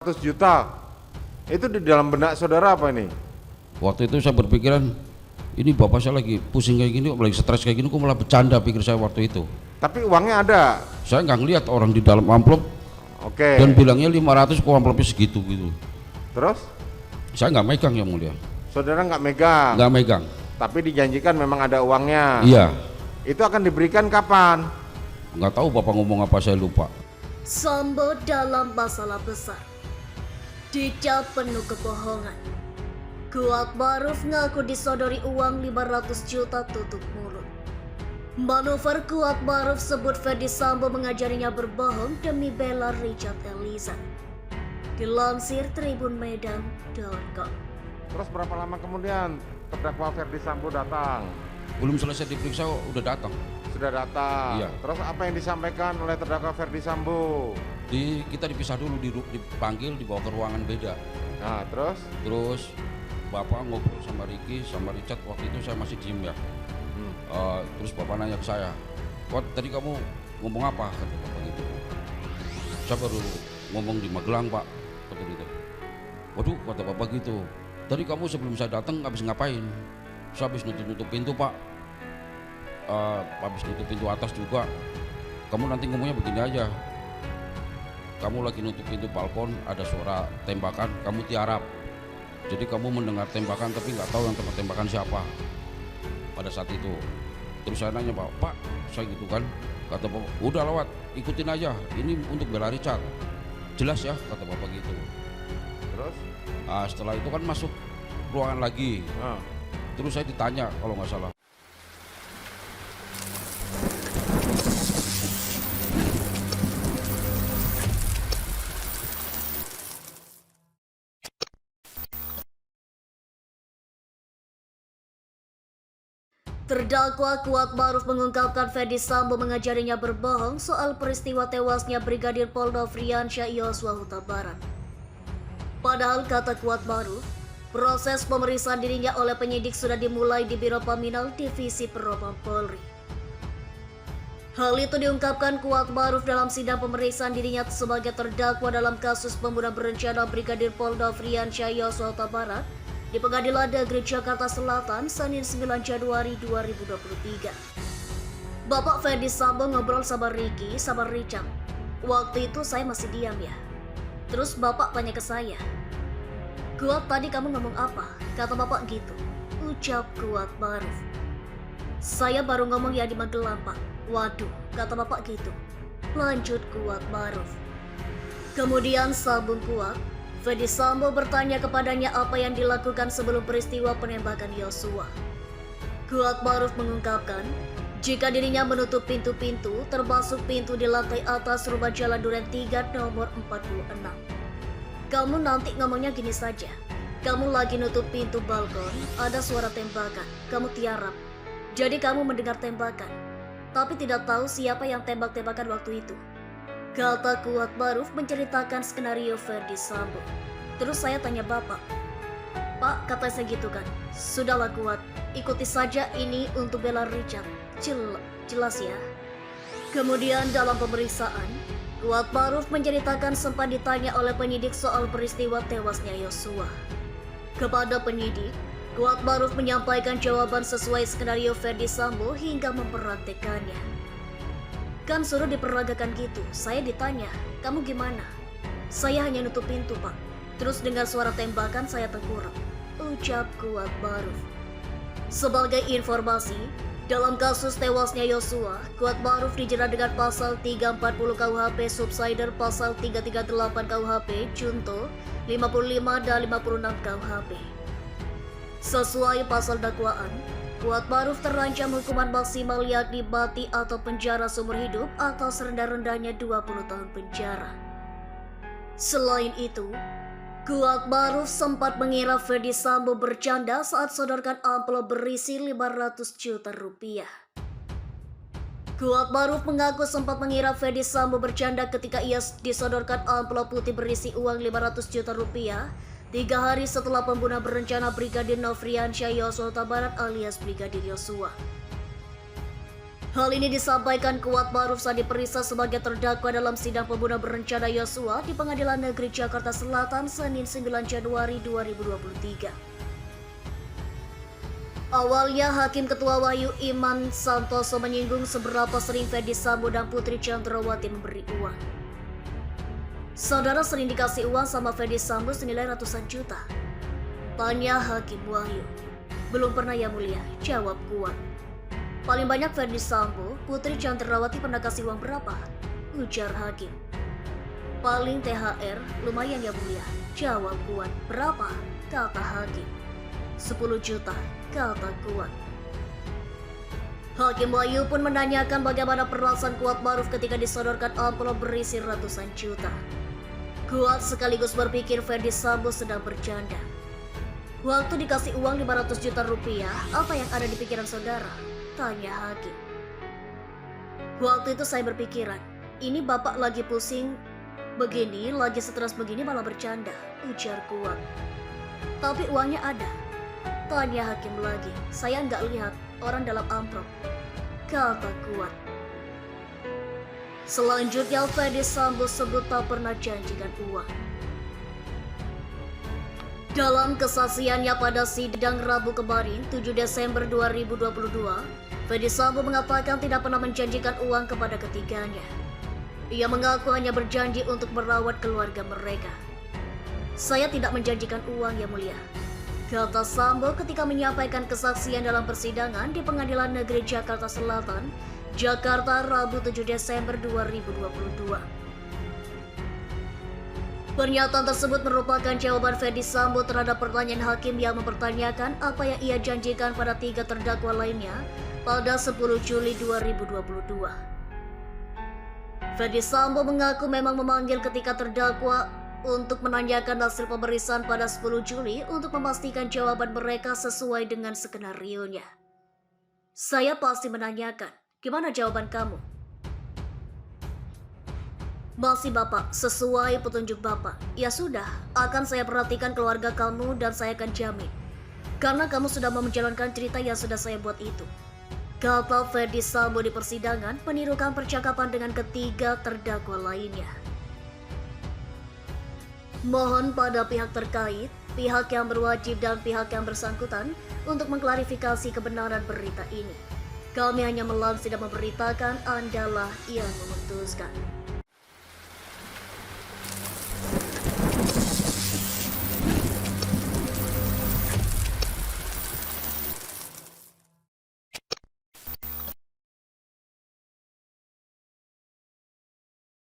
100 juta itu di dalam benak saudara apa ini? Waktu itu saya berpikiran, ini bapak saya lagi pusing kayak gini, lagi stres kayak gini, kok malah bercanda, pikir saya waktu itu. Tapi uangnya ada. Saya nggak ngeliat orang di dalam amplop. Oke. Dan bilangnya 500, kok amplopnya segitu gitu. Terus? Saya nggak megang, yang mulia. Saudara nggak megang? Nggak megang. Tapi dijanjikan memang ada uangnya? Iya. Itu akan diberikan kapan? Nggak tahu bapak ngomong apa, saya lupa. Sambo dalam masalah besar. Dicap penuh kebohongan. Kuat Maruf ngaku disodori uang 500 juta tutup mulut. Manuver Kuat Maruf sebut Ferdy Sambo mengajarinya berbohong demi bela Richard Eliezer. Dilansir tribunmedan.com. Terus berapa lama kemudian terdakwa Ferdy Sambo datang? Belum selesai diperiksa udah datang. Sudah datang? Iya. Terus apa yang disampaikan oleh terdakwa Ferdy Sambo? Kita dipisah dulu, dipanggil, dibawa ke ruangan beda. Nah terus? Terus bapak ngobrol sama Ricky, sama Richard, waktu itu saya masih diem ya. Terus bapak nanya ke saya, "Wat, tadi kamu ngomong apa?" kata bapak gitu. "Saya baru ngomong di Magelang, Pak," kata gitu. "Waduh," kata bapak gitu, "tadi kamu sebelum saya datang habis ngapain?" "Saya habis nutup pintu, Pak. Habis nutup pintu atas juga. Kamu nanti ngomongnya begini aja, kamu lagi nutup pintu balkon, ada suara tembakan, kamu tiarap. Jadi kamu mendengar tembakan tapi nggak tahu yang tembakan siapa pada saat itu." Terus saya nanya, Pak, saya gitu kan. Kata bapak, "Udah lewat, ikutin aja, ini untuk bela Richard." "Jelas ya," kata bapak gitu. Terus? Nah, setelah itu kan masuk ruangan lagi. Terus saya ditanya kalau nggak salah, Terdakwa Kuat Maruf mengungkapkan Ferdy Sambo mengajarinya berbohong soal peristiwa tewasnya Brigadir Pol Nofriansyah Yosua Huta Barat. Padahal kata Kuat Maruf, proses pemeriksaan dirinya oleh penyidik sudah dimulai di Biro Paminal Divisi Propam Polri. Hal itu diungkapkan Kuat Maruf dalam sidang pemeriksaan dirinya sebagai terdakwa dalam kasus pembunuhan berencana Brigadir Pol Nofriansyah Yosua Huta Barat di Pengadilan Negeri Jakarta Selatan, Senin 9 Januari 2023. Bapak Ferdy Sambo ngobrol sama Ricky, sama Richard. Waktu itu saya masih diam ya. Terus bapak tanya ke saya, "Kuat, tadi kamu ngomong apa?" Kata bapak gitu. Ucap Kuat Maruf, "Saya baru ngomong ya di Magelang, Pak." "Waduh," kata bapak gitu. Lanjut Kuat Maruf. Kemudian sambung Kuat, Ferdy Sambo bertanya kepadanya apa yang dilakukan sebelum peristiwa penembakan Yosua. Kuat Maruf mengungkapkan, jika dirinya menutup pintu-pintu, termasuk pintu di lantai atas rumah Jalan Duren 3 nomor 46. "Kamu nanti ngomongnya gini saja, kamu lagi nutup pintu balkon, ada suara tembakan, kamu tiarap. Jadi kamu mendengar tembakan, tapi tidak tahu siapa yang tembak-tembakan waktu itu." Kata Kuat Maruf menceritakan skenario Ferdy Sambo. Terus saya tanya bapak, "Pak," kata saya gitu kan, "sudahlah Kuat, ikuti saja ini untuk bela Richard." Jelas ya. Kemudian dalam pemeriksaan, Kuat Maruf menceritakan sempat ditanya oleh penyidik soal peristiwa tewasnya Yosua. Kepada penyidik, Kuat Maruf menyampaikan jawaban sesuai skenario Ferdy Sambo hingga mempraktekannya. "Kan suruh diperagakan gitu." Saya ditanya, "Kamu gimana?" "Saya hanya nutup pintu, Pak. Terus dengar suara tembakan, saya tengkurap." Ucap Kuat Maruf. Sebagai informasi, dalam kasus tewasnya Yosua, Kuat Maruf dijerat dengan pasal 340 KUHP Subsider, pasal 338 KUHP Junto, 55 dan 56 KUHP. Sesuai pasal dakwaan, Kuat Maruf terancam hukuman maksimal yakni mati atau penjara seumur hidup atau serendah-rendahnya 20 tahun penjara. Selain itu, Kuat Maruf sempat mengira Ferdy Sambo bercanda saat sodorkan amplop berisi 500 juta rupiah. Kuat Maruf mengaku sempat mengira Ferdy Sambo bercanda ketika ia disodorkan amplop putih berisi uang 500 juta rupiah 3 hari setelah pembunuhan berencana Brigadir Nofriansyah Yosua Huta Barat alias Brigadir Yosua. Hal ini disampaikan Kuat Maruf saat diperiksa sebagai terdakwa dalam sidang pembunuhan berencana Yosua di Pengadilan Negeri Jakarta Selatan Senin 9 Januari 2023. Awalnya Hakim Ketua Wahyu Iman Santoso menyinggung seberapa sering Ferdy Sambo dan Putri Chandrawati memberi uang. Saudara sering dikasih uang sama Ferdy Sambo senilai ratusan juta. Tanya Hakim Wahyu. Belum pernah ya mulia, jawab Kuat. Paling banyak Ferdy Sambo, Putri Chandrawati pernah kasih uang berapa? Ujar Hakim. Paling THR, lumayan ya mulia, jawab Kuat. Berapa? Kata Hakim. 10 juta, kata Kuat. Hakim Wahyu pun menanyakan bagaimana perasaan Kuat Maruf ketika disodorkan amplop berisi ratusan juta. Kuat sekaligus berpikir Ferdy Sambo sedang bercanda. Waktu dikasih uang 500 juta rupiah, apa yang ada di pikiran saudara? Tanya Hakim. Waktu itu saya berpikiran, ini bapak lagi pusing begini, lagi stres begini malah bercanda, ujar Kuat. Tapi uangnya ada. Tanya Hakim lagi, saya nggak lihat orang dalam amplop, kata Kuat. Selanjutnya Ferdy Sambo sebut tak pernah janjikan uang. Dalam kesaksiannya pada sidang Rabu kemarin, 7 Desember 2022, Ferdy Sambo mengatakan tidak pernah menjanjikan uang kepada ketiganya. Ia mengaku hanya berjanji untuk merawat keluarga mereka. Saya tidak menjanjikan uang ya mulia, kata Sambo ketika menyampaikan kesaksian dalam persidangan di Pengadilan Negeri Jakarta Selatan, Jakarta, Rabu 7 Desember 2022. Pernyataan tersebut merupakan jawaban Ferdy Sambo terhadap pertanyaan hakim yang mempertanyakan apa yang ia janjikan pada 3 terdakwa lainnya pada 10 Juli 2022. Ferdy Sambo mengaku memang memanggil ketiga terdakwa untuk menanyakan hasil pemeriksaan pada 10 Juli untuk memastikan jawaban mereka sesuai dengan skenarionya. Saya pasti menanyakan, gimana jawaban kamu? Masih Bapak, sesuai petunjuk Bapak. Ya sudah, akan saya perhatikan keluarga kamu dan saya akan jamin. Karena kamu sudah mau menjalankan cerita yang sudah saya buat itu. Kata Ferdy Sambo di persidangan menirukan percakapan dengan ketiga terdakwa lainnya. Mohon pada pihak terkait, pihak yang berwajib dan pihak yang bersangkutan untuk mengklarifikasi kebenaran berita ini. Kami hanya melansir dan memberitakan, Andalah yang memutuskan.